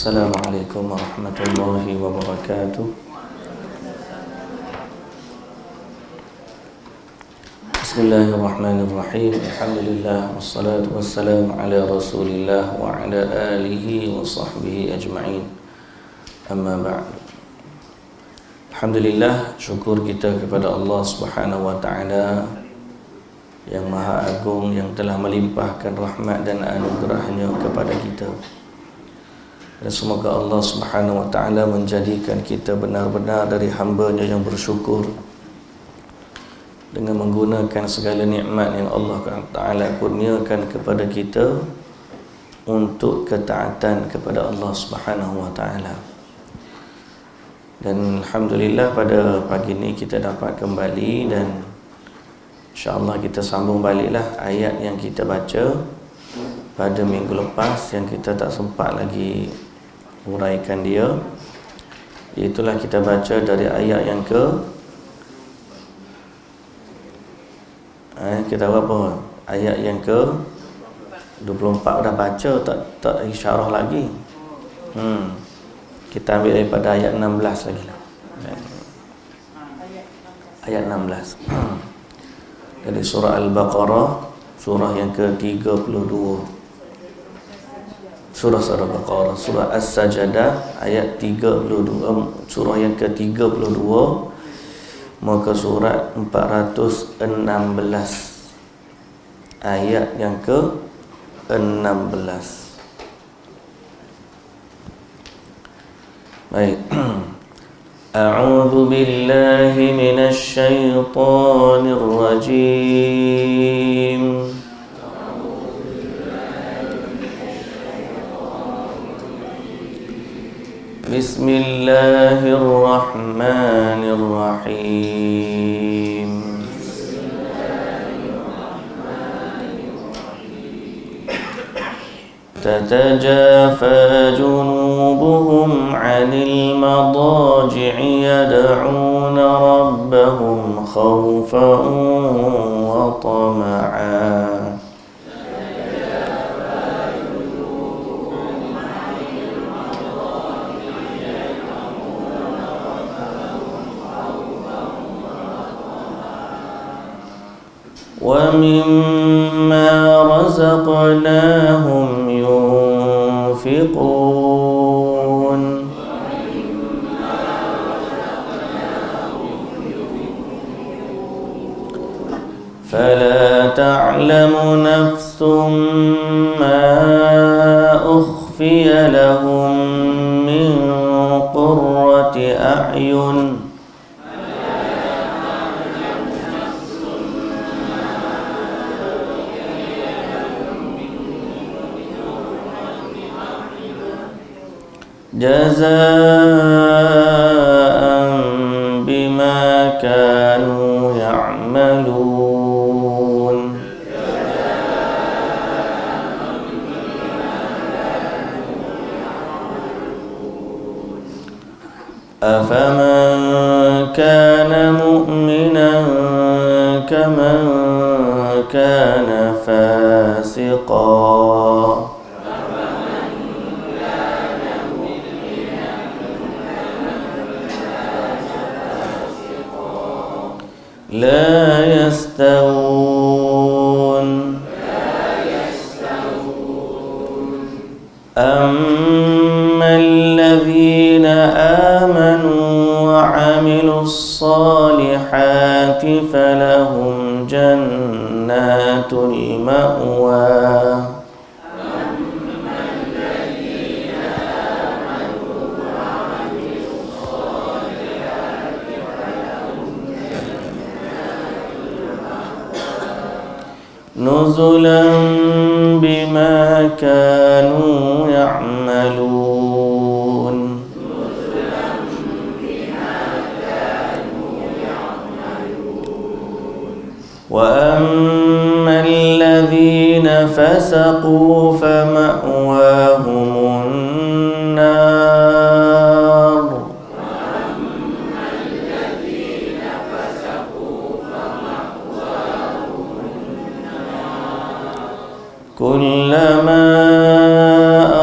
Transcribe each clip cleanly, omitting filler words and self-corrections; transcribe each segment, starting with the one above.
Assalamualaikum warahmatullahi wabarakatuh. Bismillahirrahmanirrahim. Alhamdulillah wassalatu wassalamu ala Rasulillah wa ala alihi wa sahbihi ajma'in. Amma ba'd. Alhamdulillah, syukur kita kepada Allah Subhanahu wa taala yang Maha Agung, yang telah melimpahkan rahmat dan anugerahnya kepada kita. Dan semoga Allah Subhanahu wa ta'ala menjadikan kita benar-benar dari hamba-Nya yang bersyukur dengan menggunakan segala nikmat yang Allah Ta'ala kurniakan kepada kita untuk ketaatan kepada Allah Subhanahu wa ta'ala. Dan alhamdulillah pada pagi ini kita dapat kembali, dan insya-Allah kita sambung baliklah ayat yang kita baca pada minggu lepas yang kita tak sempat lagi uraikan dia. Itulah kita baca dari ayat yang kita apa? Ayat yang ke 24 dah baca, tak isyarah lagi. Kita ambil daripada ayat 16 lagi lah. Ayat 16 dari surah Al-Baqarah, surah yang ke-32. Surah Al-Baqarah, surah As-Sajdah ayat 32, surah yang ke-32, muka surat 416, ayat yang ke-16. Baik. A'udzu billahi minasy syaithanir rajim. Bismillahirrahmanirrahim. تتجافى جنوبهم عن المضاجع يدعون ربهم خوفا وطمعا. وَمِمَّا رَزَقْنَاهُمْ يُنْفِقُونَ. فَلَا تَعْلَمُ نَفْسٌ مَا أُخْفِيَ لَهُم مِّن قُرَّةِ أَعْيُنٍ جزاء بما كانوا يعملون. أفمن كان مؤمنا كمن كان فاسقا لا يستوون. أما الذين آمنوا وعملوا الصالحات فلهم جنات المأوى. نزلا بما كانوا يعملون. وأما الذين فسقوا فمأواهم النار. كلما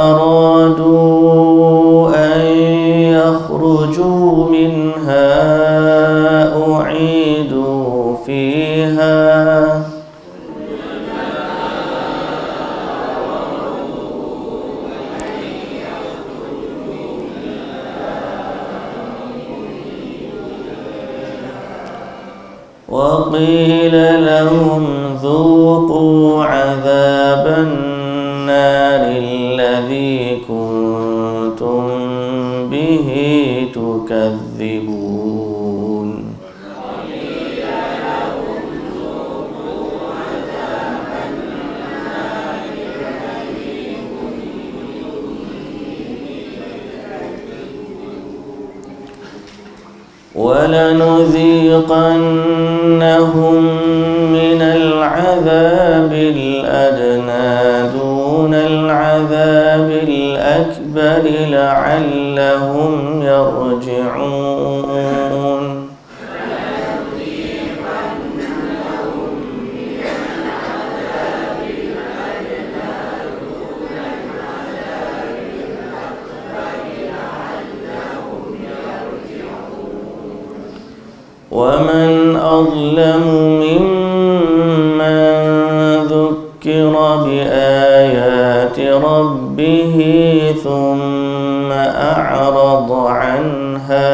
أرادوا اخرجوا منها أعيدوا فيها وقيل لهم ذوقوا عذاب النار الذي كنتم به تكذبون ولنذيقنهم من العذاب الأدنى دون العذاب الأكبر لعلهم يرجعون ومن أظلم ممن ذكر بآيات ربه ثم أعرض عنها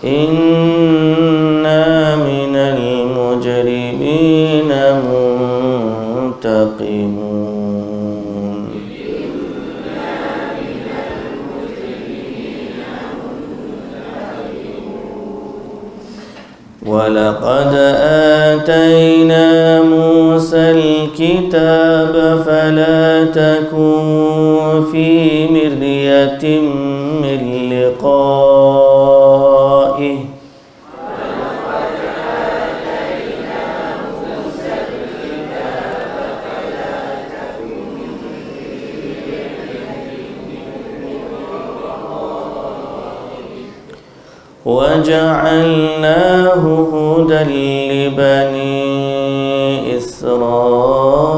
إنا من المجرمين منتقمون ولقد آتينا موسى الكتاب فلا تكن في مرية من لقائه وجعلناه هدى لبني إسرائيل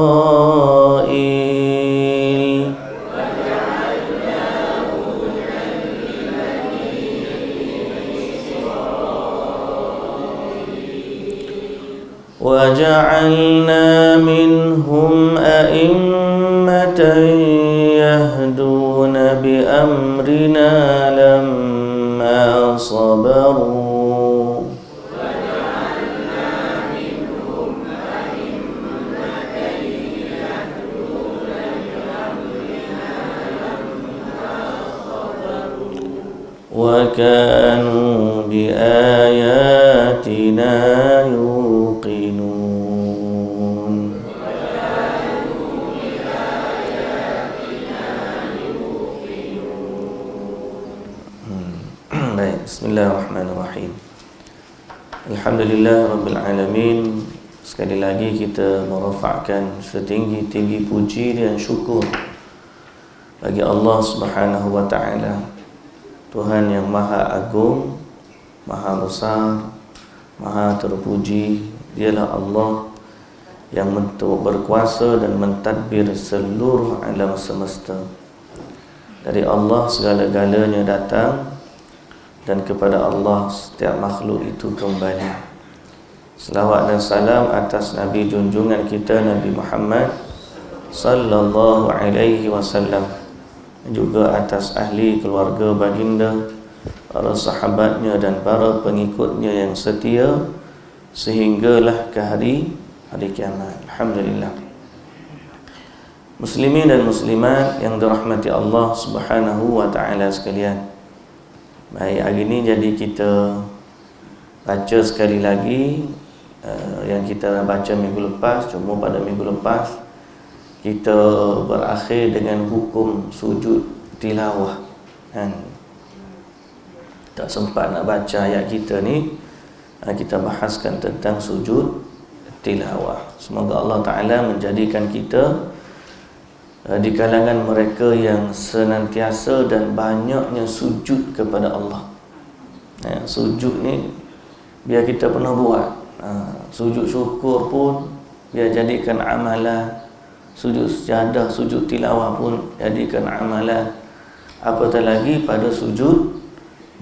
وجعلنا منهم أئمة يهدون بأمرنا لما صبروا وكانوا بآياتنا يوقنون. Baik, bismillahirrahmanirrahim. Alhamdulillah Rabbil Alamin. Sekali lagi kita merafakkan setinggi-tinggi puji dan syukur bagi Allah Subhanahu wa ta'ala, Tuhan yang maha agung, maha besar, maha terpuji. Dialah Allah yang berkuasa dan mentadbir seluruh alam semesta. Dari Allah segala-galanya datang, dan kepada Allah setiap makhluk itu kembali. Selawat dan salam atas Nabi junjungan kita, Nabi Muhammad sallallahu alaihi wasallam, juga atas ahli keluarga baginda, para sahabatnya dan para pengikutnya yang setia sehinggalah ke hari kiamat. Alhamdulillah. Muslimin dan muslimat yang dirahmati Allah Subhanahu wa ta'ala sekalian. Baik, hari ini jadi kita baca sekali lagi yang kita baca minggu lepas. Cuma pada minggu lepas kita berakhir dengan hukum sujud tilawah kan? Tak sempat nak baca ayat kita ni. Kita bahaskan tentang sujud tilawah. Semoga Allah Ta'ala menjadikan kita di kalangan mereka yang senantiasa dan banyaknya sujud kepada Allah. Sujud ni biar kita pernah buat. Sujud syukur pun biar jadikan amalan. Sujud sejadah, sujud tilawah pun jadikan amalan. Apatah lagi pada sujud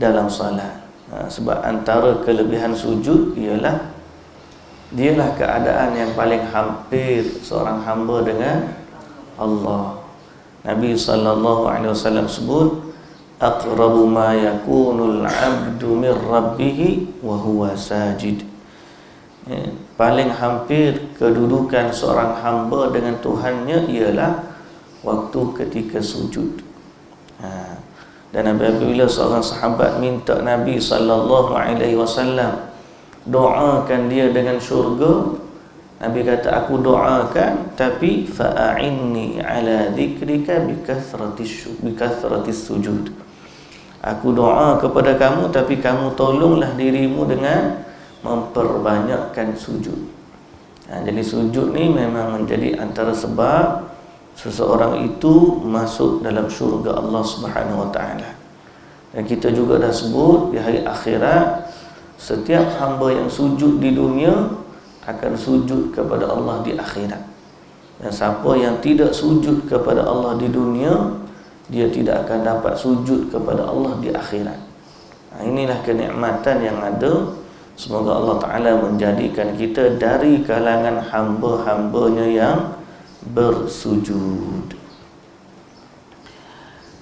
dalam salat. Sebab antara kelebihan sujud ialah dialah keadaan yang paling hampir seorang hamba dengan Allah. Nabi SAW sebut, aqrabu ma yakunul abdu min rabbih wa huwa sajid. Paling hampir kedudukan seorang hamba dengan Tuhannya ialah waktu ketika sujud. Dan apabila seorang sahabat minta Nabi SAW doakan dia dengan syurga, Nabi kata, aku doakan, tapi fa'inni ala dzikrika bikathratis sujud. Aku doa kepada kamu, tapi kamu tolonglah dirimu dengan memperbanyakkan sujud. Jadi sujud ni memang menjadi antara sebab seseorang itu masuk dalam syurga Allah Subhanahu wa taala. Dan kita juga dah sebut di hari akhirat, setiap hamba yang sujud di dunia akan sujud kepada Allah di akhirat. Dan siapa yang tidak sujud kepada Allah di dunia, dia tidak akan dapat sujud kepada Allah di akhirat. Inilah kenikmatan yang ada. Semoga Allah Ta'ala menjadikan kita dari kalangan hamba-hambanya yang bersujud.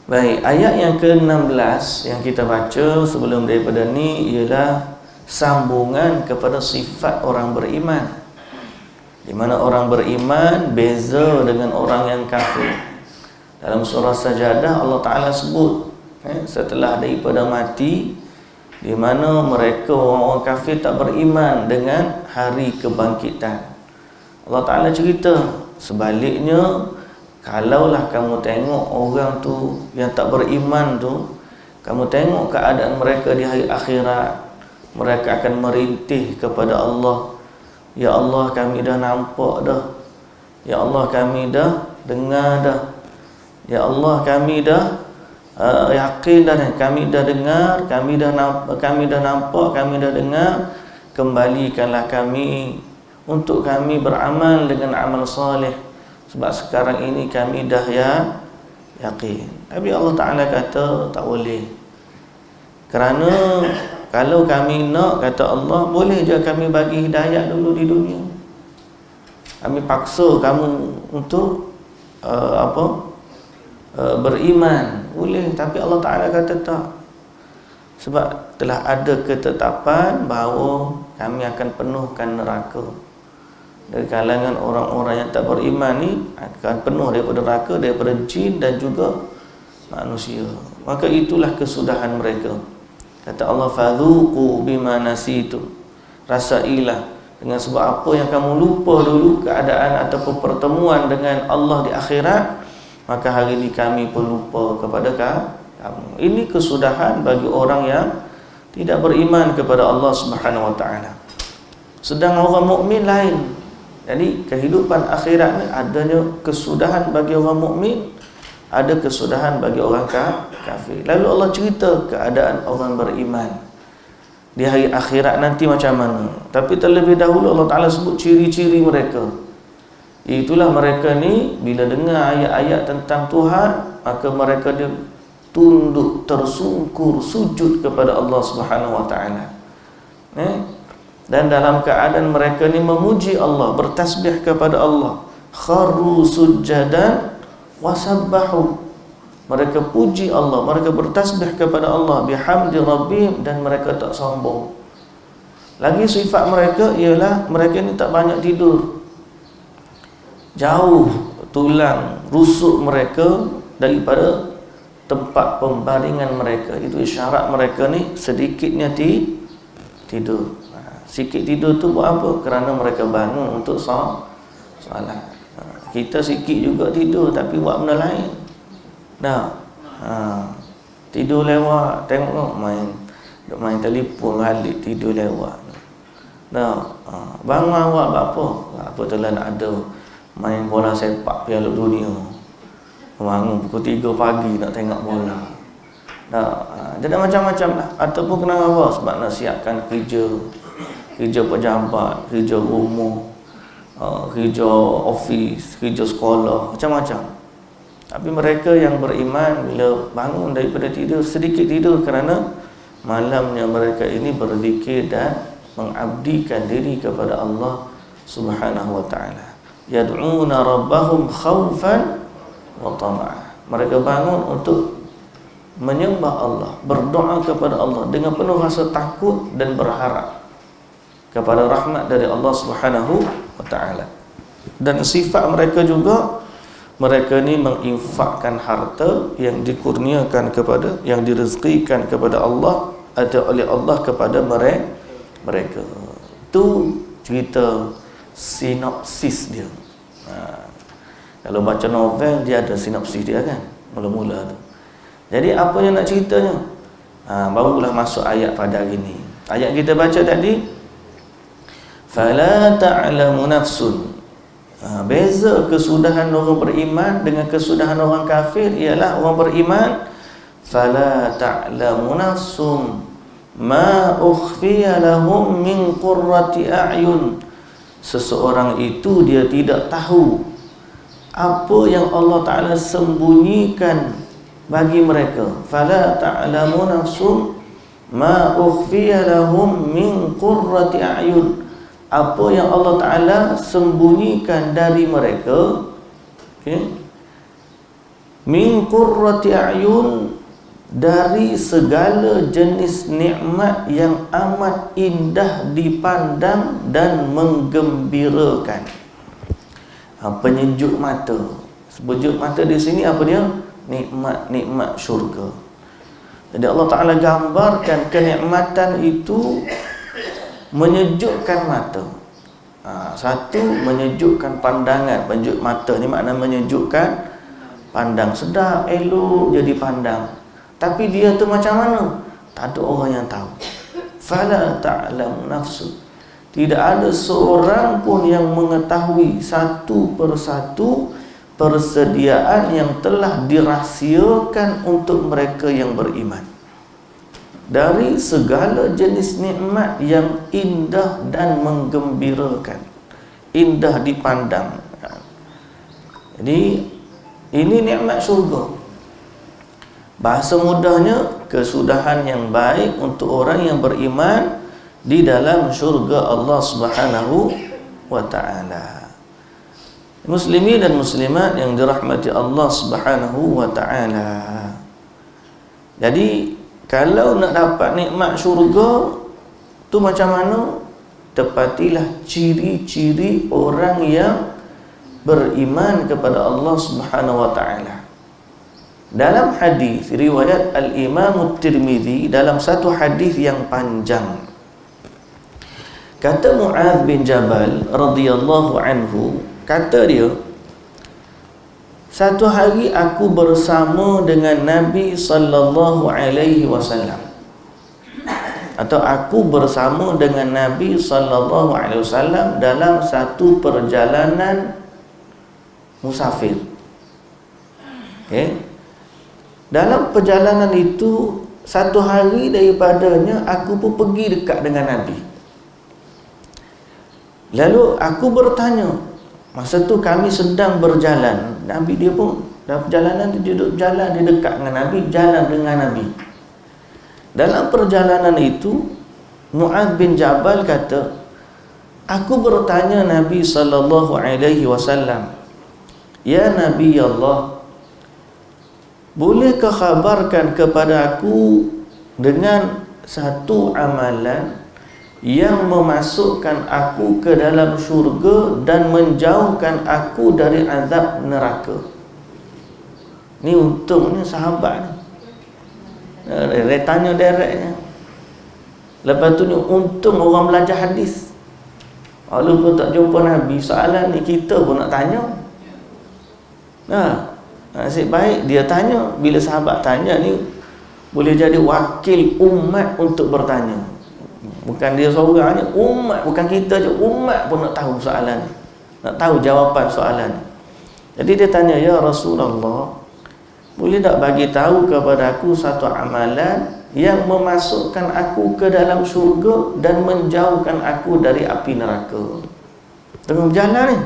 Baik, ayat yang ke-16 yang kita baca sebelum daripada ni ialah sambungan kepada sifat orang beriman, di mana orang beriman beza dengan orang yang kafir. Dalam surah Sajadah Allah Ta'ala sebut setelah daripada mati, di mana mereka orang kafir tak beriman dengan hari kebangkitan. Allah Ta'ala cerita, sebaliknya, kalaulah kamu tengok orang tu yang tak beriman tu, kamu tengok keadaan mereka di hari akhirat, mereka akan merintih kepada Allah, ya Allah kami dah nampak dah, ya Allah kami dah dengar dah, ya Allah kami dah yakin dah, kami dah dengar, kami dah nampak, kami dah dengar, kembalikanlah kami untuk kami beramal dengan amal soleh, sebab sekarang ini kami dah yakin. Tapi Allah Ta'ala kata tak boleh, kerana kalau kami nak, kata Allah, boleh je kami bagi hidayah dulu di dunia, kami paksa kamu untuk beriman, boleh. Tapi Allah Ta'ala kata tak, sebab telah ada ketetapan bahawa kami akan penuhkan neraka. Dari kalangan orang-orang yang tak beriman ni akan penuh daripada neraka, daripada jin dan juga manusia. Maka itulah kesudahan mereka. Kata Allah, fadhuqu bima nasitum, rasailah dengan sebab apa yang kamu lupa dulu keadaan ataupun pertemuan dengan Allah di akhirat, maka hari ini kami pun lupa kepada kamu. Ini kesudahan bagi orang yang tidak beriman kepada Allah Subhanahu wa taala. Sedang orang mukmin lain. Jadi kehidupan akhirat ni adanya kesudahan bagi orang mukmin, ada kesudahan bagi orang kafir. Lalu Allah cerita keadaan orang beriman di hari akhirat nanti macam mana. Tapi terlebih dahulu Allah Ta'ala sebut ciri-ciri mereka. Itulah mereka ni bila dengar ayat-ayat tentang Tuhan, maka mereka dia tunduk, tersungkur, sujud kepada Allah Subhanahu wa taala. Dan dalam keadaan mereka ni memuji Allah, bertasbih kepada Allah, kharru sujjadan wasabbahu, mereka puji Allah, mereka bertasbih kepada Allah, bihamdi rabbihim, dan mereka tak sombong. Lagi sifat mereka ialah mereka ni tak banyak tidur, jauh tulang rusuk mereka daripada tempat pembaringan mereka. Itu isyarat mereka ni sedikitnya tidur. Sikit tidur tu buat apa? Kerana mereka bangun untuk solat. Kita sikit juga tidur tapi buat benda lain. Tidur lewat, tengok main telefon balik, tidur lewat. Bangun awak buat apa? Apa telah nak ada main bola sepak Piala Dunia. Bangun pukul 3 pagi nak tengok bola. Jadi macam-macam lah. Ataupun kenapa? Sebab nak siapkan kerja, kerja pejabat, kerja rumah, kerja office, kerja sekolah, macam-macam. Tapi mereka yang beriman bila bangun daripada tidur, sedikit tidur kerana malamnya mereka ini berzikir dan mengabdikan diri kepada Allah Subhanahu wa taala. Yad'una rabbahum khaufan wa tama'an. Mereka bangun untuk menyembah Allah, berdoa kepada Allah dengan penuh rasa takut dan berharap kepada rahmat dari Allah Subhanahu wa taala. Dan sifat mereka juga, mereka ni menginfakkan harta yang dikurniakan kepada, yang direzekikan kepada Allah atau oleh Allah kepada mereka. Itu cerita sinopsis dia. Kalau baca novel dia ada sinopsis dia kan, mula-mula tu. Jadi apa yang nak ceritanya? Barulah masuk ayat pada hari ni. Ayat kita baca tadi, fala ta'lamu nafsun. Beza kesudahan orang beriman dengan kesudahan orang kafir ialah orang beriman, fala ta'lamu nafsum ma ukhfiya lahum min qurrati a'yun. Seseorang itu dia tidak tahu apa yang Allah Ta'ala sembunyikan bagi mereka. Fala ta'lamu nafsum ma ukhfiya lahum min qurrati a'yun. Apa yang Allah Ta'ala sembunyikan dari mereka, min qurrati a'yun, dari segala jenis nikmat yang amat indah dipandang dan menggembirakan. Penyejuk mata. Penyejuk mata di sini apa dia? Nikmat-nikmat syurga. Jadi Allah Ta'ala gambarkan kenikmatan itu menyejukkan mata. Satu, menyejukkan pandangan. Penyejuk mata ni makna menyejukkan pandang. Sedap, elok jadi pandang. Tapi dia tu macam mana? Tak ada orang yang tahu. Fala ta'lamu nafsu. Tidak ada seorang pun yang mengetahui satu persatu persediaan yang telah dirahsiakan untuk mereka yang beriman. Dari segala jenis nikmat yang indah dan menggembirakan, indah dipandang. Jadi ini nikmat syurga. Bahasa mudahnya, kesudahan yang baik untuk orang yang beriman di dalam syurga Allah Subhanahu wa taala. Muslimin dan muslimat yang dirahmati Allah Subhanahu wa taala. Jadi kalau nak dapat nikmat syurga tu macam mana? Tepatilah ciri-ciri orang yang beriman kepada Allah Subhanahu wa taala. Dalam hadis riwayat Al-Imam Tirmizi, dalam satu hadis yang panjang, kata Mu'adz bin Jabal radhiyallahu anhu, kata dia, satu hari aku bersama dengan Nabi sallallahu alaihi wasallam, atau aku bersama dengan Nabi sallallahu alaihi wasallam dalam satu perjalanan musafir. Dalam perjalanan itu, satu hari daripadanya aku pun pergi dekat dengan Nabi. Lalu aku bertanya, masa tu kami sedang berjalan, Nabi dia pun dalam perjalanan dia duduk jalan, dia dekat dengan Nabi, jalan dengan Nabi. Dalam perjalanan itu, Mu'adz bin Jabal kata, aku bertanya Nabi sallallahu alaihi wasallam, ya Nabi Allah, bolehkah khabarkan kepada aku dengan satu amalan yang memasukkan aku ke dalam syurga dan menjauhkan aku dari azab neraka? Ni untungnya sahabat ni. Dia tanya directnya. Lepas tu ni untung orang belajar hadis. Walaupun tak jumpa Nabi, soalan ni kita pun nak tanya. Nasib baik dia tanya. Bila sahabat tanya ni, boleh jadi wakil umat untuk bertanya. Bukan dia seorang je, umat, bukan kita je, umat pun nak tahu soalan ni, nak tahu jawapan soalan ni. Jadi dia tanya, ya Rasulullah, boleh tak bagi tahu kepada aku satu amalan yang memasukkan aku ke dalam syurga dan menjauhkan aku dari api neraka. Tengah berjalan ni.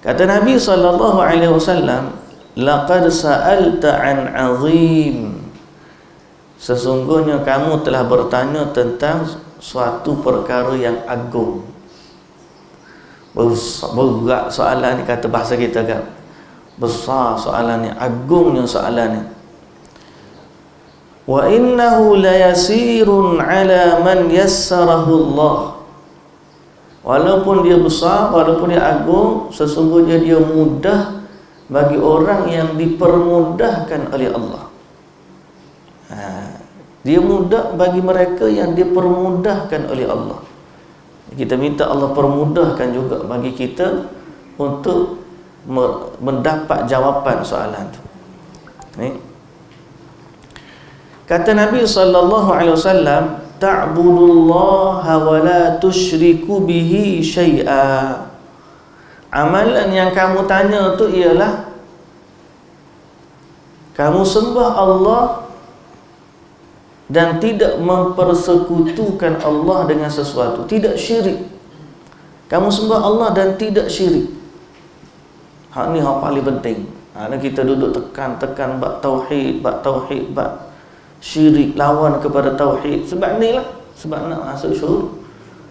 Kata Nabi SAW, laqad sa'alta an 'azim. Sesungguhnya kamu telah bertanya tentang suatu perkara yang agung. Berat soalan ni, kata bahasa kita kan. Besar soalan ni, agungnya soalan ni. Wa innahu layasirun ala man yassarahu Allah. Walaupun dia besar, walaupun dia agung, sesungguhnya dia mudah bagi orang yang dipermudahkan oleh Allah. Dia mudah bagi mereka yang dipermudahkan oleh Allah. Kita minta Allah permudahkan juga bagi kita untuk mendapat jawapan soalan tu. Ni. Kata Nabi SAW, ta'budullaha wa la tusyriku bihi syai'a. Amalan yang kamu tanya tu ialah kamu sembah Allah dan tidak mempersekutukan Allah dengan sesuatu, tidak syirik. Kamu sembah Allah dan tidak syirik. Hak ni hak paling penting. Kita duduk tekan bab tauhid, bab syirik, lawan kepada tauhid. Sebab ni lah, sebab nak masuk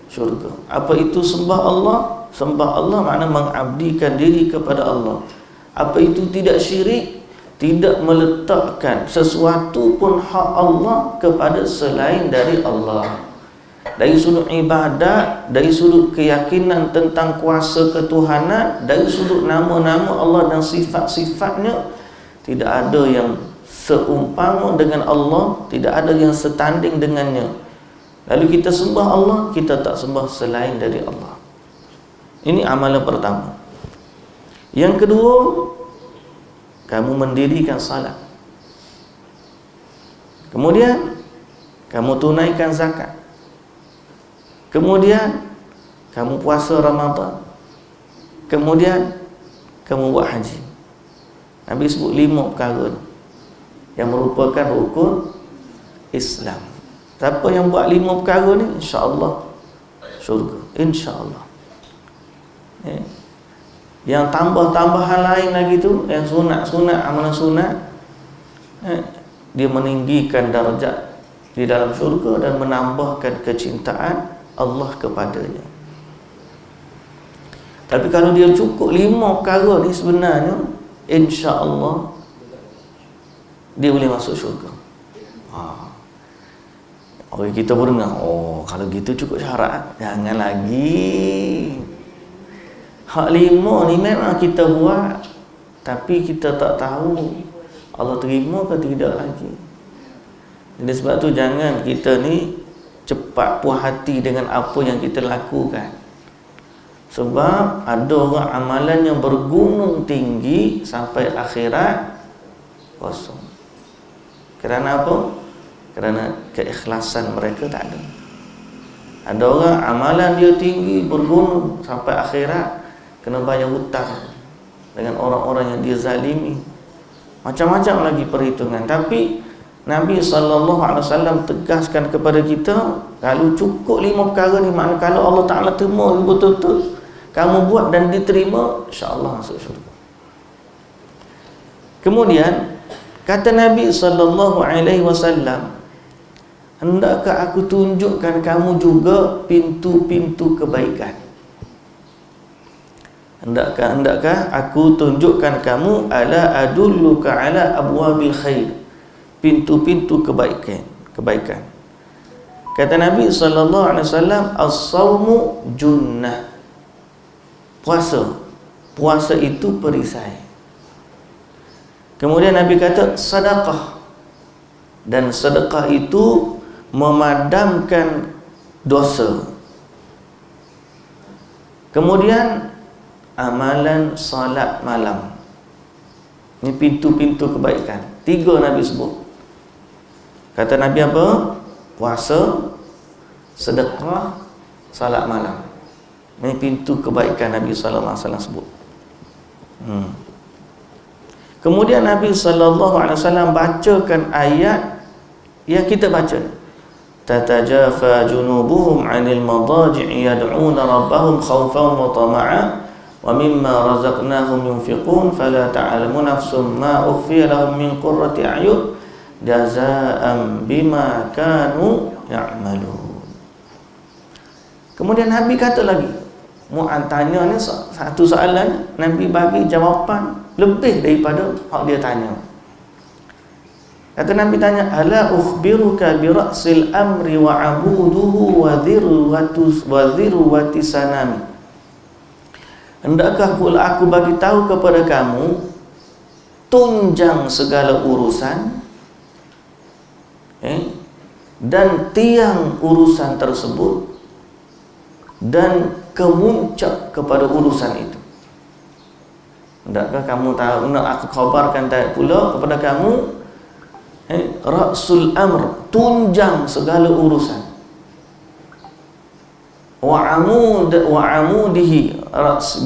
syurga. Apa itu sembah Allah? Sembah Allah makna mengabdikan diri kepada Allah. Apa itu tidak syirik? Tidak meletakkan sesuatu pun hak Allah kepada selain dari Allah. Dari sudut ibadat, dari sudut keyakinan tentang kuasa ketuhanan, dari sudut nama-nama Allah dan sifat-sifatnya, tidak ada yang seumpama dengan Allah, tidak ada yang setanding dengannya. Lalu kita sembah Allah, kita tak sembah selain dari Allah. Ini amalan pertama. Yang kedua, kamu mendirikan salat. Kemudian kamu tunaikan zakat. Kemudian kamu puasa Ramadan. Kemudian kamu buat haji. Nabi sebut 5 perkara yang merupakan rukun Islam. Siapa yang buat 5 perkara ni, insya-Allah syurga, insya-Allah. Yang tambah-tambahan lain lagi tu, yang sunat-sunat, amalan sunat, dia meninggikan darjat di dalam syurga dan menambahkan kecintaan Allah kepadanya. Tapi kalau dia cukup 5 perkara ni, sebenarnya insya-Allah dia boleh masuk syurga. Orang kita pun dengar, oh kalau gitu cukup syarat, jangan lagi. Hak 5 ni memang kita buat, tapi kita tak tahu Allah terima ke tidak lagi. Jadi sebab tu jangan kita ni cepat puas hati dengan apa yang kita lakukan. Sebab ada orang amalan yang bergunung tinggi sampai akhirat kosong. Kerana apa? Kerana keikhlasan mereka tak ada. Ada orang amalan dia tinggi, bergunung sampai akhirat, kena bayar hutang dengan orang-orang yang dia zalimi. Macam-macam lagi perhitungan. Tapi Nabi SAW tegaskan kepada kita, kalau cukup 5 perkara ni, maknanya kalau Allah Ta'ala terima betul-betul kamu buat dan diterima, insya-Allah masuk syurga. Kemudian kata Nabi SAW, hendakkah aku tunjukkan kamu juga pintu-pintu kebaikan? Hendakkah aku tunjukkan kamu, ala adulluka ala abwabil khair, pintu-pintu kebaikan. Kata Nabi SAW, as-sawmu junnah. Puasa itu perisai. Kemudian Nabi kata sedekah, dan sedekah itu memadamkan dosa. Kemudian amalan salat malam. Ini pintu-pintu kebaikan. 3 Nabi sebut. Kata Nabi apa? Puasa, sedekah, salat malam. Ini pintu kebaikan Nabi SAW sebut. Kemudian Nabi SAW bacakan ayat yang kita baca. Tatajafa junubuhum 'anil madaji'i yad'una rabbahum khaufan wa tama'a wa mimma razaqnahum yunfiqun fala ta'lamu nafsum ma ukhfiya lahum min qurrati a'yun jazaa'an bima kanu ya'malun. Kemudian Nabi kata lagi, Mu'adz tanya ni satu soalan, Nabi bagi jawapan lebih daripada hak dia tanya. Kata Nabi tanya, ala ukhbiruka bi ra'sil amri wa 'abuduhu wa dhirwati sanami. Hendakkah aku bagi tahu kepada kamu tunjang segala urusan dan tiang urusan tersebut dan kemuncak kepada urusan itu. Hendakkah kamu tahu, nak aku khabarkan pula kepada kamu Ra'sul amr, tunjang segala urusan, wa amudihi,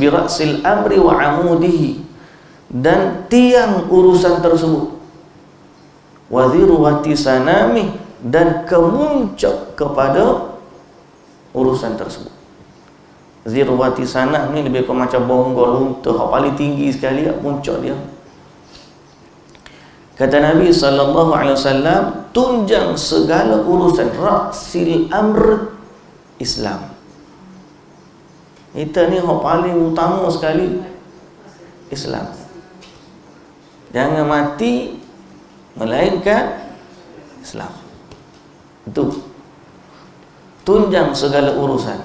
bi ra'sil amri wa amudihi, dan tiang urusan tersebut, wa dhirwati sanami, dan kemuncak kepada urusan tersebut. Zirwati sanam ni lebih kurang macam bonggol unta, hak paling tinggi sekali, puncak dia. Kata Nabi SAW, tunjang segala urusan, ra'sil amr, Islam. Kita ni yang paling utama sekali, Islam. Jangan mati melainkan Islam. Itu tunjang segala urusan,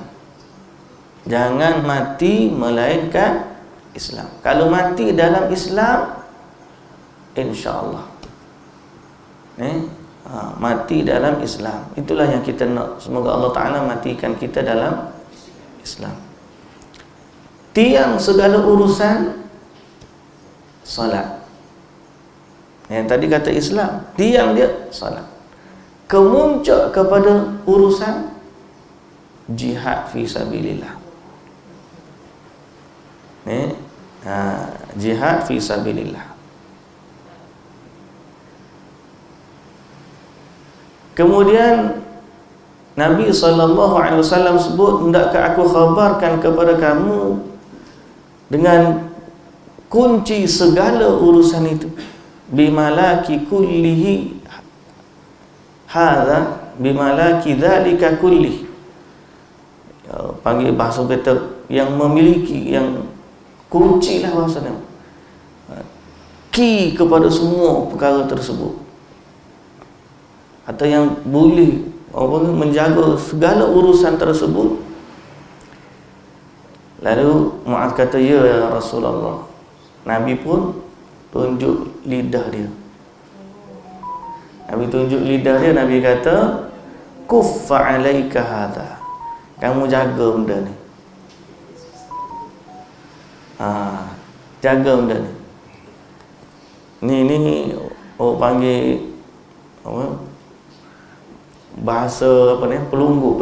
jangan mati melainkan Islam. Kalau mati dalam Islam, InsyaAllah mati dalam Islam. Itulah yang kita nak. Semoga Allah Ta'ala matikan kita dalam Islam. Tiang segala urusan, salat. Yang tadi kata Islam, tiang dia salat. Kemuncak kepada urusan jihad fi sabilillah. Jihad fi sabilillah. Kemudian Nabi SAW sebut, hendakkah aku khabarkan kepada kamu dengan kunci segala urusan itu, bimalaki kullihi hadza, bimalaki dzalika kulli. Panggil bahasa kata yang memiliki, yang kunci lah bahasanya, key kepada semua perkara tersebut, atau yang boleh menjaga segala urusan tersebut. Lalu Mu'adz kata, ya Rasulullah. Nabi pun tunjuk lidah dia. Nabi tunjuk lidah dia. Nabi kata, kuffa alaika hadha, kamu jaga benda ni. Jaga benda ni. Ni orang panggil apa? Bahasa apa ni, penunggu.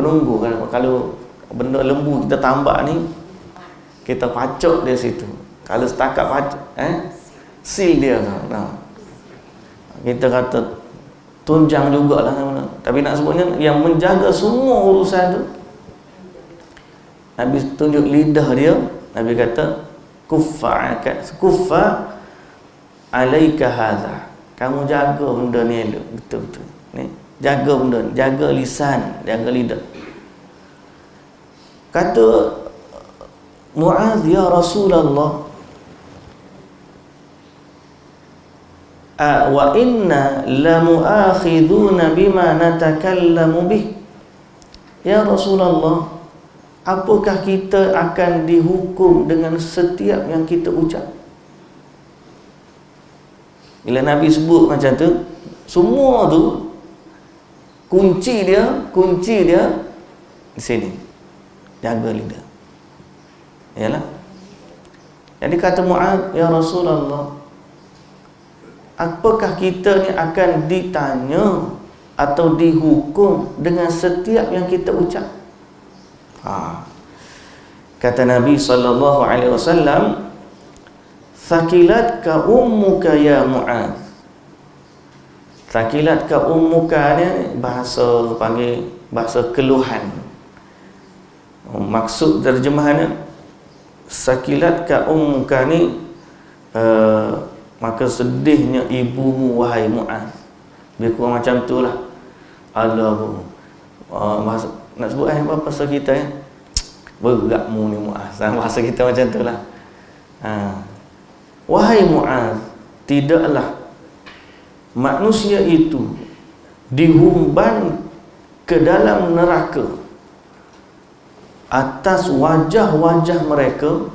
Kalau benda lembu kita tambak ni, kita pacok dia situ. Kalau setakat pacok, seal dia. Kita kata tunjang jugalah. Tapi nak sebutnya yang menjaga semua urusan tu, Nabi tunjuk lidah dia. Nabi kata, kuffa alaika hadha, kamu jaga benda ni betul-betul ni. Jaga benda, jaga lisan, jaga lidah. Kata Mu'adz, ya Rasulullah, wa inna la mu'akhiduna bima natakallamu bih. Ya Rasulullah, apakah kita akan dihukum dengan setiap yang kita ucap? Bila Nabi sebut macam tu, semua tu kunci dia di sini. Jaga lidah. Yalah. Jadi kata Mu'adz, ya Rasulullah, apakah kita ni akan ditanya atau dihukum dengan setiap yang kita ucap? Kata Nabi SAW, thaqilatka ummuka ya Mu'adz, Sakilat ka ummuka ni bahasa panggil bahasa keluhan. Maksud terjemahannya sakilat ka ummuka ni maka sedihnya ibumu wahai Mu'az. Lebih kurang macam tu lah. Allah nak sebut apa pasal kita ya? Beratmu ni Mu'az. Bahasa kita macam tu lah. Wahai Mu'az, tidaklah manusia itu dihumban ke dalam neraka atas wajah-wajah mereka,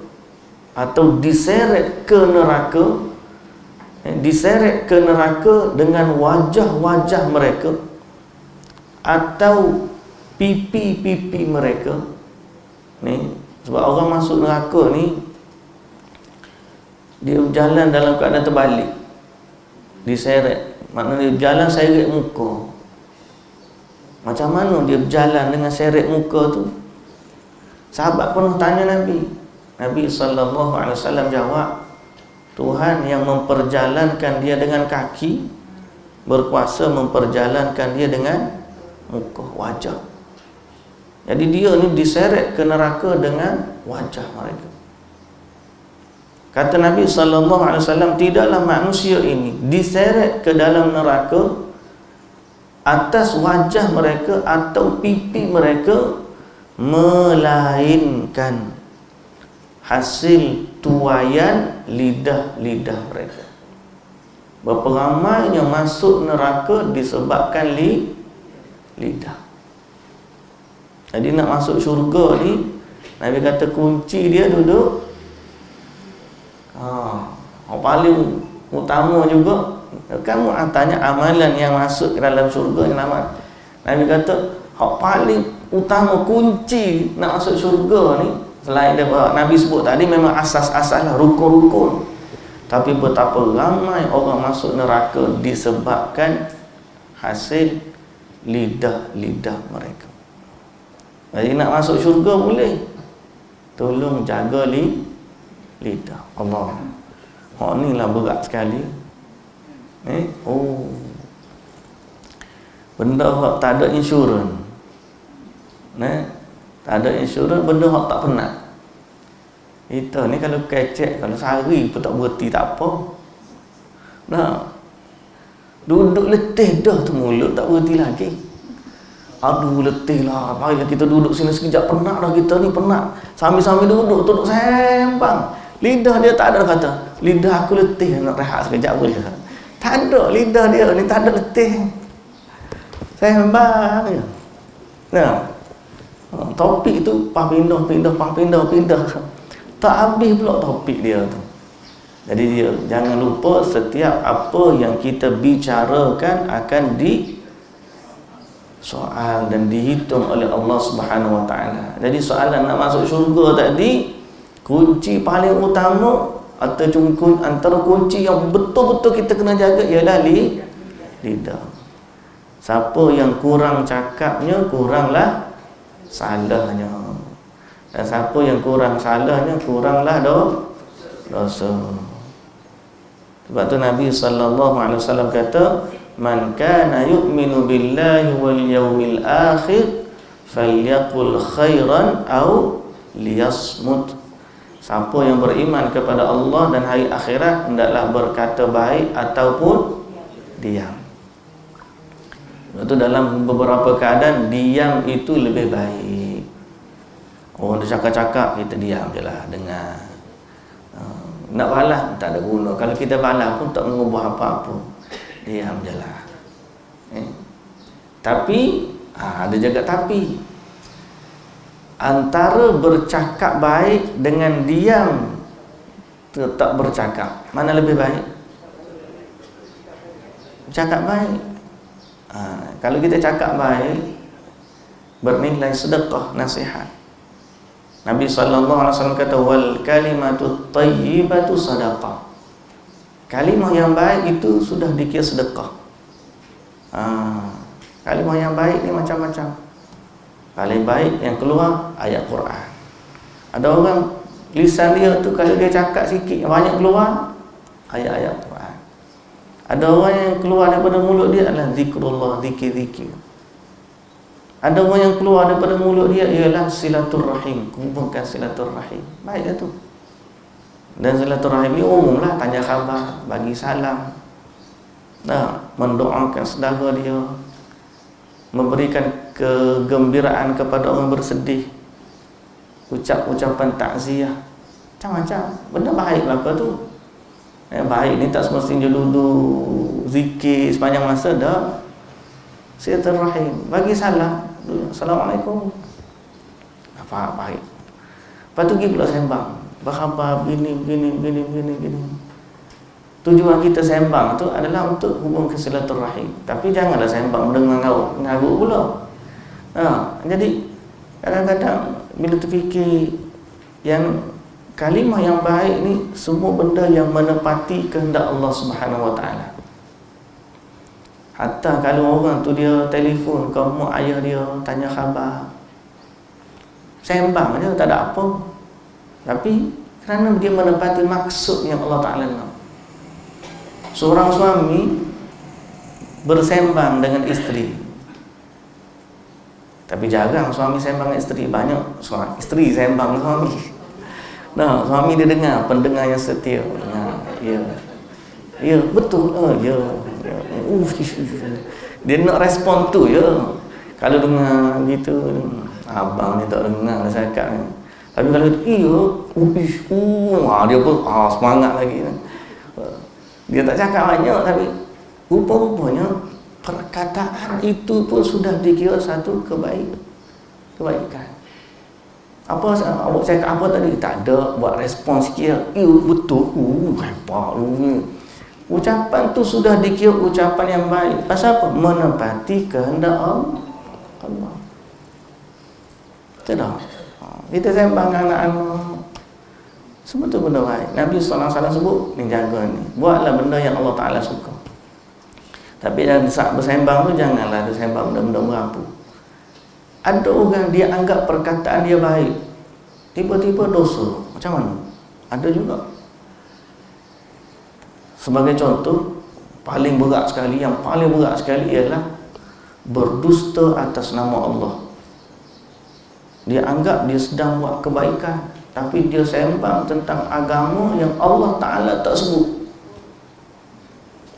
atau diseret ke neraka, diseret ke neraka dengan wajah-wajah mereka atau pipi-pipi mereka. Ni sebab orang masuk neraka ni dia berjalan dalam keadaan terbalik, diseret, maknanya dia berjalan seret muka. Macam mana dia berjalan dengan seret muka tu? Sahabat pun tanya Nabi. Nabi SAW jawab, Tuhan yang memperjalankan dia dengan kaki berkuasa memperjalankan dia dengan muka, wajah. Jadi dia ni diseret ke neraka dengan wajah mereka. Kata Nabi SAW, tidaklah manusia ini diseret ke dalam neraka atas wajah mereka atau pipi mereka, melainkan hasil tuaian lidah-lidah mereka. Berapa ramai yang masuk neraka disebabkan lidah. Jadi nak masuk syurga ni, Nabi kata kunci dia duduk paling utama juga. Kan tanya amalan yang masuk ke dalam syurga yang nama. Nabi kata hak paling utama, kunci nak masuk syurga ni, selain daripada Nabi sebut tadi memang asas-asas lah, rukun-rukun, tapi betapa ramai orang masuk neraka disebabkan hasil lidah-lidah mereka. Jadi nak masuk syurga boleh, tolong jaga lidah. Allah, ni lah berat sekali. Benda hak tak ada insurans, tak ada insurans, benda hak tak penat. Kita ni kalau kecek, kalau sehari pun tak berhenti tak apa. Duduk letih dah tu mulut tak berhenti lagi. Aduh letih lah, marilah kita duduk sini sekejap, penat dah kita ni, penat. Sambil-sambil duduk sembang. Lidah dia tak ada kata, lidah aku letih, nak rehat sekejap boleh. Tak ada, lidah dia ni tak ada letih, sembang je. Topik tu pindah. Tak habis pula topik dia tu. Jadi dia jangan lupa setiap apa yang kita bicarakan akan soal dan dihitung oleh Allah Subhanahu Wa Taala. Jadi soalan nak masuk syurga tadi, kunci paling utama atau antara kunci yang betul-betul kita kena jaga ialah lidah. Siapa yang kurang cakapnya, kuranglah salahnya. Dan siapa yang kurang salahnya, kuranglah dosa. Sebab tu Nabi SAW kata, man kana yu'minu billahi wal yawmil akhir falyaqul khairan aw liyasmut. Siapa yang beriman kepada Allah dan hari akhirat, hendaklah berkata baik ataupun diam. Itu dalam beberapa keadaan diam itu lebih baik. Orang dia cakap-cakap, kita diam je lah, dengar. Nak balas tak ada guna. Kalau kita balas pun tak mengubah apa-apa, diam je lah. Tapi ada jaga tapi. Antara bercakap baik dengan diam tetap bercakap, mana lebih baik? Bercakap baik. Kalau kita cakap baik, bernilai sedekah, nasihat. Nabi SAW kata, wal kalimatu tayyibatu sadaqah. Kalimah yang baik itu sudah dikira sedekah. Kalimah yang baik ni macam-macam. Paling baik yang keluar ayat Quran. Ada orang lisan dia tu kalau dia cakap sikit, banyak keluar ayat-ayat Quran. Ada orang yang keluar daripada mulut dia adalah zikrullah, zikir-zikir. Ada orang yang keluar daripada mulut dia ialah silaturrahim, hubungkan silaturrahim. Baik tu. Dan silaturrahim ni umumlah, tanya khabar, bagi salam, mendoakan saudara dia, memberikan kegembiraan kepada orang bersedih, ucapan takziah, macam-macam. Benda baik lah apa tu. Baik ni tak semestinya duduk zikir sepanjang masa dah. Silaturrahim, bagi salam, Assalamualaikum. Apa baik. Lepas tu pergi pula sembang. Berkhabar begini. Tujuan kita sembang tu adalah untuk hubung ke silaturrahim. Tapi janganlah sembang mendengar ngarut pula. Jadi kadang-kadang bila terfikir yang kalimah yang baik ni semua benda yang menepati kehendak Allah Subhanahu Wa Taala. Hatta kalau orang tu dia telefon ke mak ayah dia tanya khabar, sembang je tak ada apa, tapi kerana dia menepati maksud yang Allah Ta'ala nak. Seorang suami bersembang dengan isteri, tapi jarang suami sembang dengan isteri. Banyak isteri sembang dengan suami. Suami dia dengar, pendengar yang setia. Ya betul. Dia nak respon tu ya. Kalau dengar gitu, abang ni tak dengar saya cakap ni. Tapi kalau dia pun semangat lagi. Dia tak cakap banyak, tapi rupa-rupanya perkataan itu pun sudah dikira satu kebaikan. Apa awak cakap apa tadi? Tak ada, buat respon sikit. Betul. Hebat. Ucapan tu sudah dikira ucapan yang baik. Pasal apa? Menepati kehendak Allah. Tidak. Kita sembang anak-anak, semua tu benda baik. Nabi SAW sebut, ni jaga ni, buatlah benda yang Allah Ta'ala suka. Tapi dalam saat bersembang tu janganlah bersembang benda-benda merapu. Ada orang dia anggap perkataan dia baik, tiba-tiba dosa. Macam mana? Ada juga. Sebagai contoh, paling berat sekali, yang paling berat sekali ialah berdusta atas nama Allah. Dia anggap dia sedang buat kebaikan, tapi dia sembang tentang agama yang Allah Ta'ala tak sebut.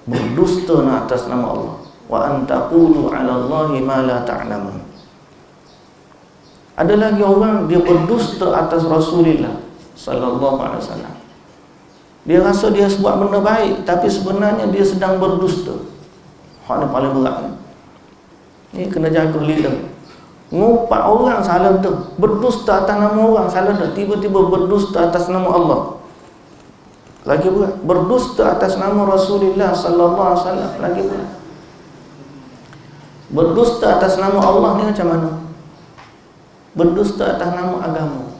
Berdusta atas nama Allah. Wa antaqulu 'ala Allahi ma la ta'lamun. Ada lagi orang dia berdusta atas Rasulullah sallallahu alaihi wasallam. Dia rasa dia buat benda baik, tapi sebenarnya dia sedang berdusta. Hak ni paling berat. Ni kena jaga lidah. Ngumpat orang salah tu, berdusta atas nama orang salah dah, tiba-tiba berdusta atas nama Allah. Lagi berat, berdusta atas nama Rasulullah sallallahu alaihi wasallam, lagi berat. Berdusta atas nama Allah ni macam mana? Berdusta atas nama agama.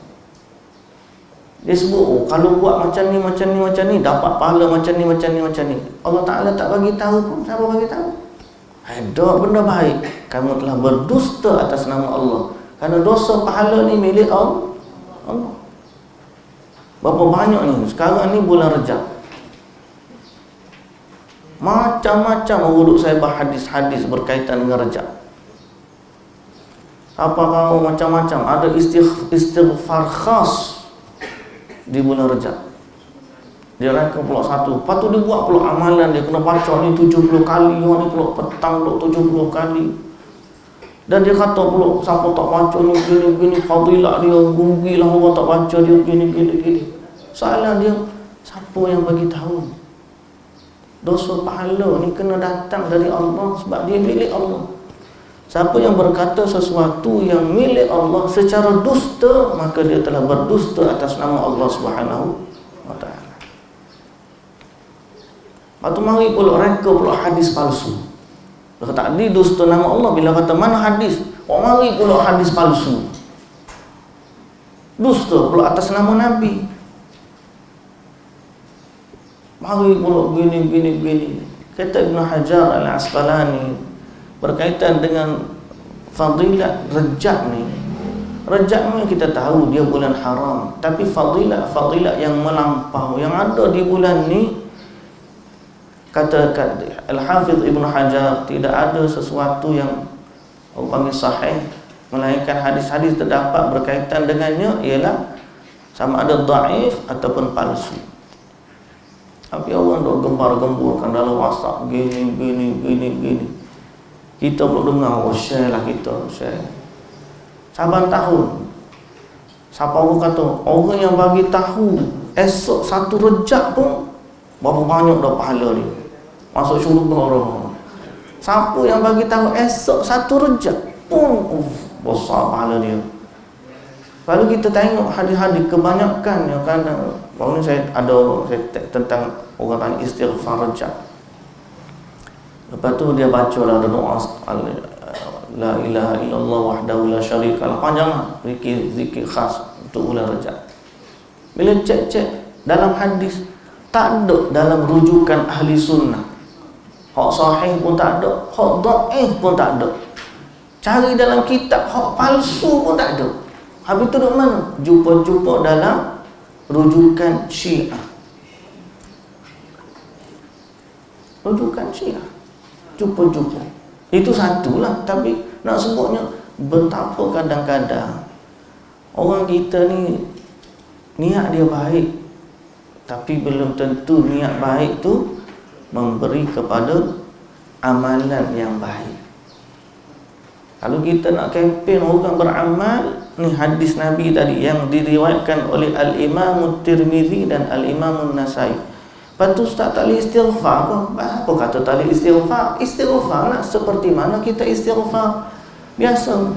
Dia sebut, kalau buat macam ni dapat pahala macam ni. Allah Ta'ala tak bagi tahu pun, siapa bagi tahu? Ada benda baik, kamu telah berdusta atas nama Allah. Kerana dosa pahala ni milik Allah. Berapa banyak ni, sekarang ni bulan Rejab, macam-macam urut saya hadis-hadis berkaitan dengan Rejab. Apa kamu macam-macam, ada istighfar khas di bulan Rejab. Dia reka pula satu, lepas tu dia buat pula amalan, dia kena baca ni 70 kali, ni pula petang pula 70 kali. Dan dia kata pula, siapa tak baca ni gini, fadilah dia, rugilah orang tak baca dia gini. Soalan dia, siapa yang bagi tahu? Dosa pahala ni kena datang dari Allah, sebab dia milik Allah. Siapa yang berkata sesuatu yang milik Allah secara dusta, maka dia telah berdusta atas nama Allah Subhanahu wa Ta'ala. Lepas tu mari pula reka pula hadis palsu. Dia kata tadi dusta nama Allah, bila kata mana hadis, mari pula hadis palsu. Dusta pula atas nama Nabi. Mari pula gini. Kata Ibn Hajar Al-Asqalani berkaitan dengan fadilat Rejab ni. Rejab ni kita tahu dia bulan haram, tapi fadilat yang melampau yang ada di bulan ni, kata Al-Hafidh Ibn Hajar, tidak ada sesuatu yang orang panggil sahih melainkan hadis-hadis terdapat berkaitan dengannya ialah sama ada dhaif ataupun palsu. Tapi orang dok gembar-gemburkan dalam WhatsApp gini. Kita perlu dengar, share lah kita, share. Saban tahun siapa orang kata, orang yang bagi tahu esok 1 Rejab pun berapa banyak dah pahala dia, masuk syurga orang. Siapa yang bagi tahu esok 1 Rejab pun besar pahala dia. Lalu kita tengok hadis-hadis kebanyakan yang kan, baru ni saya tentang orang tanya istighfar Rejab. Lepas tu dia baca lah doa la ilaha illallah wahdahu la syarikalah, panjang lah, zikir khas untuk bulan Rejab. Bila cek dalam hadis, tak ada dalam rujukan ahli sunnah. Hak sahih pun tak ada, hak dhaif pun tak ada. Cari dalam kitab, hak palsu pun tak ada. Habis tu duk mana? Jumpa dalam rujukan Syiah. Rujukan Syiah. Jumpa. Itu satulah, tapi nak sebutnya betapa kadang-kadang orang kita ni niat dia baik, tapi belum tentu niat baik tu memberi kepada amalan yang baik. Kalau kita nak kempen orang beramal, ni hadis Nabi tadi yang diriwayatkan oleh Al-Imam Tirmizi dan Al-Imam Nasai. Lepas tu Ustaz tak boleh istighfar apa? Apa kata tak boleh istighfar? Istighfar nak seperti mana kita istighfar biasa.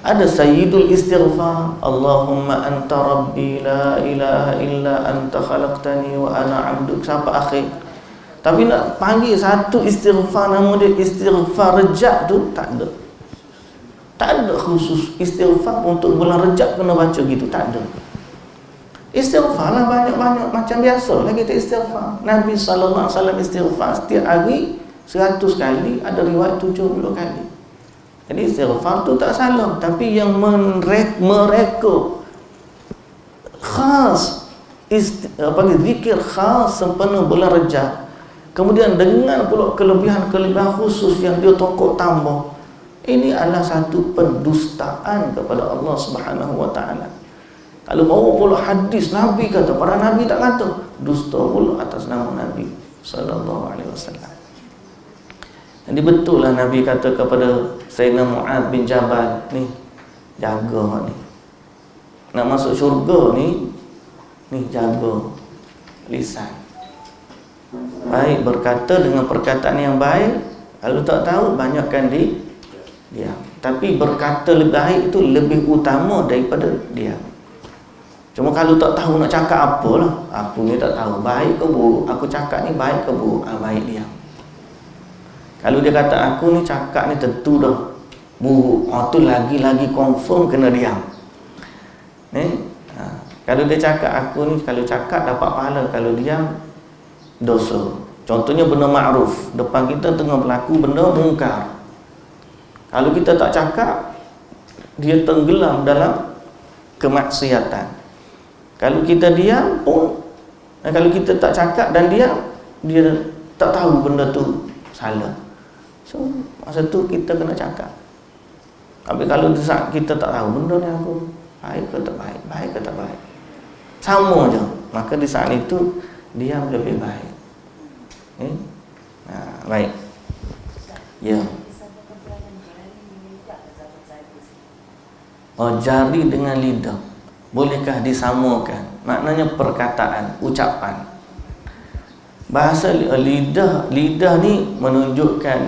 Ada sayyidul istighfar, Allahumma anta rabbi la ilaha illa anta khalaqtani wa ana 'abduk, sampai akhir. Tapi nak panggil satu istighfar nama dia istighfar Rejab tu tak ada. Tak ada khusus istighfar untuk bulan Rejab kena baca gitu, tak ada. Istighfar lah banyak-banyak macam biasa lah kita istighfar. Nabi SAW istighfar setiap hari 100 kali, ada riwayat 70 kali. Jadi istighfar tu tak salah, tapi yang mereka khas zikir khas sempena bulan Rejab. Kemudian dengan pula kelebihan khusus yang dia tokok tambah. Ini adalah satu pendustaan kepada Allah Subhanahu wa taala. Kalau bawa pula hadis Nabi kata, para Nabi tak kata, dusta pula atas nama Nabi sallallahu alaihi wasallam. Jadi betul lah Nabi kata kepada Sayyidina Mu'adz bin Jabal, ni jaga ni. Nak masuk syurga ni jaga lisan. Baik berkata dengan perkataan yang baik, kalau tak tahu banyakkan diam. Tapi berkata lebih baik itu lebih utama daripada diam. Cuma kalau tak tahu nak cakap apalah, aku ni tak tahu baik ke buruk, aku cakap ni baik ke buruk, baik diam. Kalau dia kata aku ni cakap ni tentu dah buruk, tu lagi confirm kena diam. Kalau dia cakap aku ni, kalau cakap dapat pahala, kalau diam dosa. Contohnya benda ma'ruf, depan kita tengah berlaku benda mungkar. Kalau kita tak cakap, dia tenggelam dalam kemaksiatan. Kalau kita diam pun, kalau kita tak cakap dan diam, dia tak tahu benda tu salah. So, masa tu kita kena cakap. Tapi kalau di saat kita tak tahu benda ni aku baik ke tak baik, baik ke tak baik, sama je, maka di saat itu diam lebih baik. Baik. Ya. Jari dengan lidah bolehkah disamakan? Maknanya perkataan, ucapan. Bahasa lidah ni menunjukkan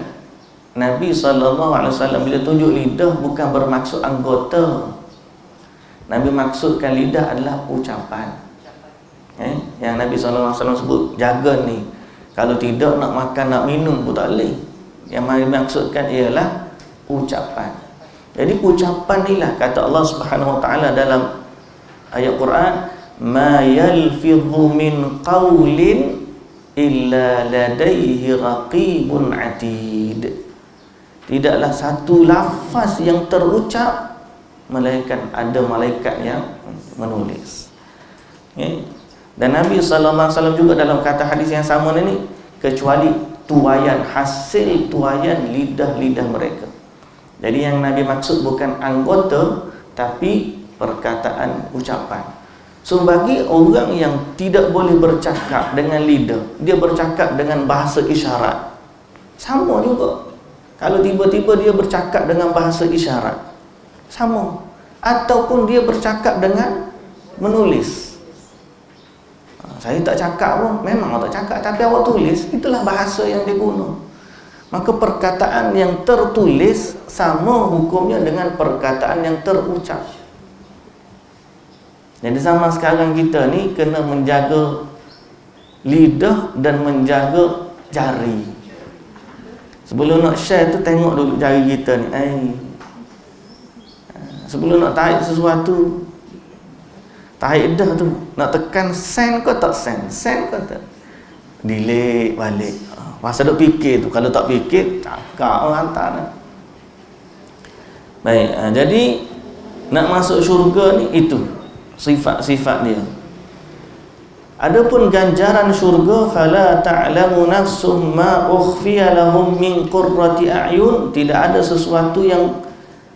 Nabi SAW bila tunjuk lidah bukan bermaksud anggota. Nabi maksudkan lidah adalah ucapan. Yang Nabi SAW sebut, jaga ni. Kalau tidak nak makan, nak minum pun tak boleh. Yang Nabi maksudkan ialah ucapan. Jadi ucapan inilah kata Allah Subhanahu wa taala dalam ayat Quran, ma yalfidhu min qawlin illa ladaihi raqibun atid. Tidaklah satu lafaz yang terucap melainkan ada malaikat yang menulis. Dan Nabi SAW juga dalam kata hadis yang sama ini, kecuali tuaian, hasil tuaian lidah-lidah mereka. Jadi yang Nabi maksud bukan anggota, tapi perkataan, ucapan. So bagi orang yang tidak boleh bercakap dengan lidah, dia bercakap dengan bahasa isyarat, sama juga. Kalau tiba-tiba dia bercakap dengan bahasa isyarat, sama. Ataupun dia bercakap dengan menulis. Saya tak cakap pun, memang awak tak cakap, tapi awak tulis, itulah bahasa yang dia guna. Maka perkataan yang tertulis sama hukumnya dengan perkataan yang terucap. Jadi zaman sekarang kita ni kena menjaga lidah dan menjaga jari. Sebelum nak share tu, tengok dulu jari kita ni. Sebelum nak tarik sesuatu, tarik dah tu, nak tekan send ke tak send, send ke tak, delete balik. Masa duk fikir tu, kalau tak fikir, cakap orang hantar dah. Baik, jadi nak masuk syurga ni itu sifat-sifat dia. Adapun ganjaran syurga, fala ta'lamu nafsum ma ukhfiya lahum min qurrati a'yun, tidak ada sesuatu yang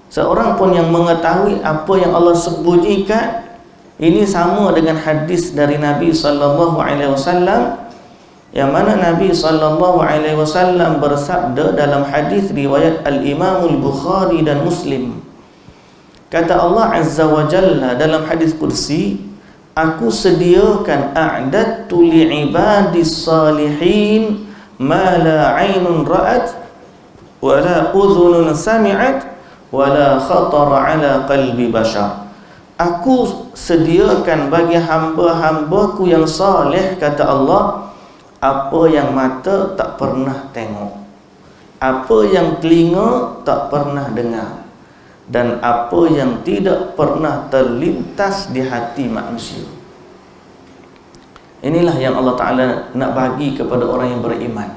seorang pun yang mengetahui apa yang Allah sembunyikan. Ini sama dengan hadis dari Nabi sallallahu alaihi wasallam, yang mana Nabi sallallahu alaihi wasallam bersabda dalam hadis riwayat Al-Imam Al-Bukhari dan Muslim. Kata Allah Azza wa Jalla dalam hadis kursi, aku sediakan a'dadtu li'ibadis salihin ma la 'ainun ra'at wa la udhunun sami'at wa la khatara 'ala qalbi bashar. Aku sediakan bagi hamba-hambaku yang saleh, kata Allah, apa yang mata tak pernah tengok, apa yang telinga tak pernah dengar, dan apa yang tidak pernah terlintas di hati manusia. Inilah yang Allah Ta'ala nak bagi kepada orang yang beriman.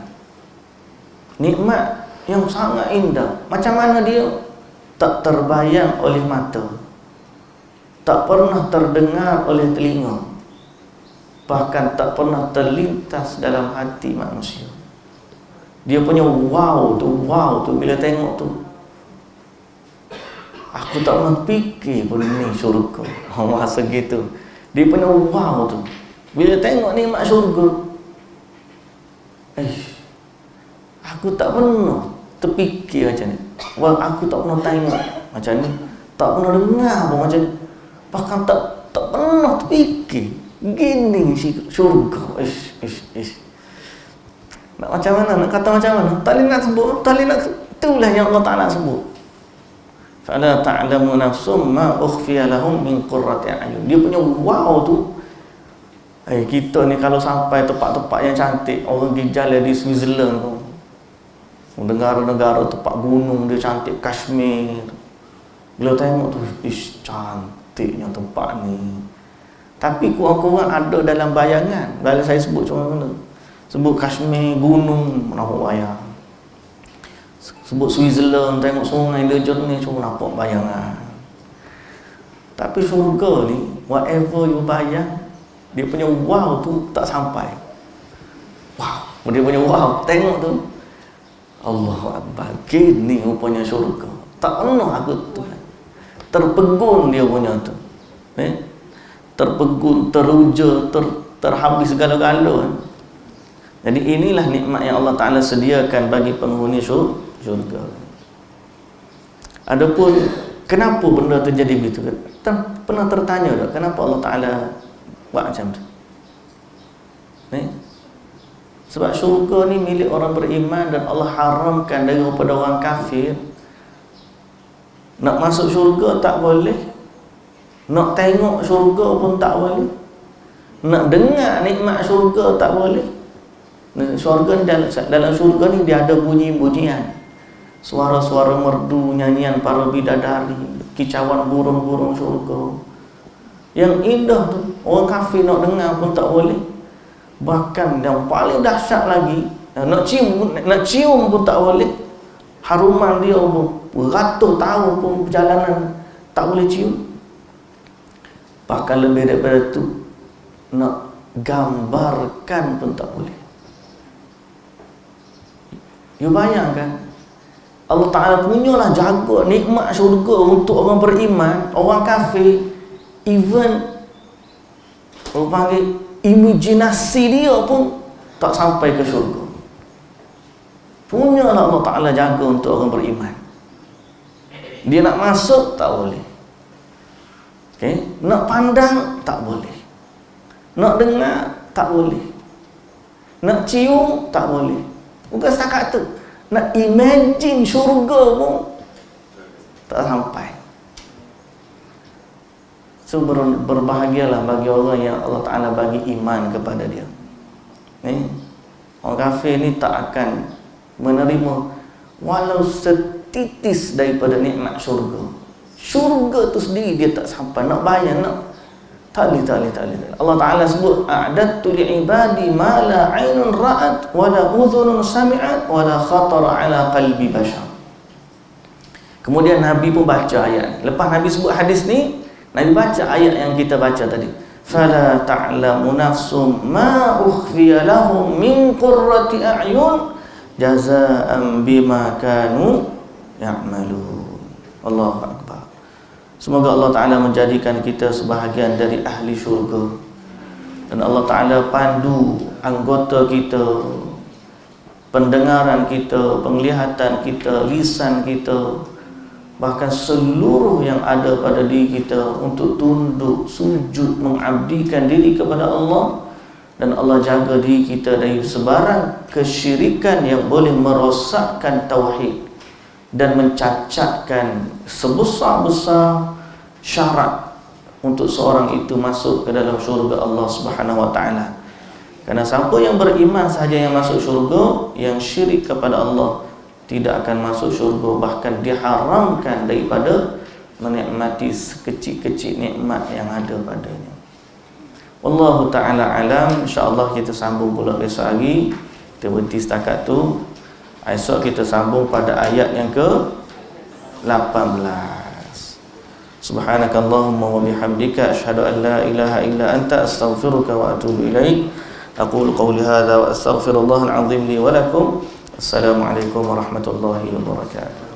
Nikmat yang sangat indah. Macam mana dia? Tak terbayang oleh mata, tak pernah terdengar oleh telinga, bahkan tak pernah terlintas dalam hati manusia. Dia punya wow tu bila tengok tu, aku tak pernah fikir pun ni syurga. Masa gitu dia punya wow tu, bila tengok nikmat syurga, aku tak pernah terfikir macam ni. Wah, aku tak pernah tengok macam ni, tak pernah dengar pun macam ni, bahkan tak pernah terfikir gini syurga. Nak macam mana, nak kata macam mana, tak boleh nak sebut, tak boleh nak. Itulah yang Allah Ta'ala sebut, fala ta'lamu nafsum ma ukhfiya lahum min qurrati a'yun. Dia punya wow tu, kita ni kalau sampai tempat-tempat yang cantik, orang pergi jalan di Switzerland tu, negara-negara tempat gunung dia cantik, Kashmir, bila tengok tu, cantiknya tempat ni. Tapi kurang-kurang ada dalam bayangan. Kalau saya sebut cuma mana, sebut Kashmir, gunung, nampak bayang. Sebut Switzerland, tengok sungai dia jernih, cuma nampak bayangan. Tapi syurga ni, whatever you bayang, dia punya wow tu tak sampai. Wow, dia punya wow, tengok tu, Allahu Akbar, gini rupanya syurga. Tak pernah aku Tuhan. Terpegun dia punya tu, terpegun, teruja, terhabis segala-gala. Jadi inilah nikmat yang Allah Ta'ala sediakan bagi penghuni syurga. Adapun kenapa benda tu jadi begitu, pernah tertanya tak kenapa Allah Ta'ala buat macam tu? Sebab syurga ni milik orang beriman, dan Allah haramkan daripada orang kafir. Nak masuk syurga tak boleh, nak tengok syurga pun tak boleh, nak dengar nikmat syurga tak boleh. Syurga ni, dalam syurga ni dia ada bunyi-bunyian, suara-suara merdu, nyanyian para bidadari, kicauan burung-burung syurga yang indah tu. Orang kafir nak dengar pun tak boleh. Bahkan yang paling dahsyat lagi, nak cium pun tak boleh. Haruman dia beratus tahun pun perjalanan tak boleh cium. Bahkan lebih daripada tu, nak gambarkan pun tak boleh. You bayangkan, Allah Ta'ala punyalah jaga nikmat syurga untuk orang beriman, orang kafir. Even orang panggil imajinasi dia pun tak sampai ke syurga. Punyalah Allah Ta'ala jaga untuk orang beriman. Dia nak masuk tak boleh, okay? Nak pandang tak boleh, nak dengar tak boleh, nak cium tak boleh. Bukan setakat tu, nak imagine syurga pun tak sampai. So berbahagialah bagi orang yang Allah Ta'ala bagi iman kepada dia. Orang kafir ni tak akan menerima walau setitis daripada nikmat syurga. Syurga tu sendiri dia tak sampai. Nak bayang, nak tak boleh. Allah Ta'ala sebut, a'dattu li'ibadi ma la 'ainun ra'at wa la udhunun sami'at wa la khatara 'ala qalbi bashar. Kemudian Nabi pun baca ayat. Lepas Nabi sebut hadis ni, Nabi baca ayat yang kita baca tadi. Fala ta'lamu nafsum ma ukhfiya lahum min qurrati a'yun jazaa'an bima kanu ya'malun. Allahu akbar. Semoga Allah Ta'ala menjadikan kita sebahagian dari ahli syurga, dan Allah Ta'ala pandu anggota kita, pendengaran kita, penglihatan kita, lisan kita, bahkan seluruh yang ada pada diri kita untuk tunduk, sujud, mengabdikan diri kepada Allah. Dan Allah jaga diri kita dari sebarang kesyirikan yang boleh merosakkan tauhid dan mencacatkan sebesar-besar syarat untuk seorang itu masuk ke dalam syurga Allah Subhanahu wa ta'ala. Karena siapa yang beriman sahaja yang masuk syurga, yang syirik kepada Allah tidak akan masuk syurga, bahkan diharamkan daripada menikmati sekecil-kecil nikmat yang ada padanya. Wallahu ta'ala alam. InsyaAllah kita sambung pula besok hari. Kita berhenti setakat tu. Esok kita sambung pada ayat yang ke-18. Subhanakallahumma wa bihamdika asyhadu an la ilaha illa anta astaghfiruka wa atubu ilaik. Aqulu qawli hadza wa astaghfirullahal azim li wa lakum. Assalamualaikum warahmatullahi wabarakatuh.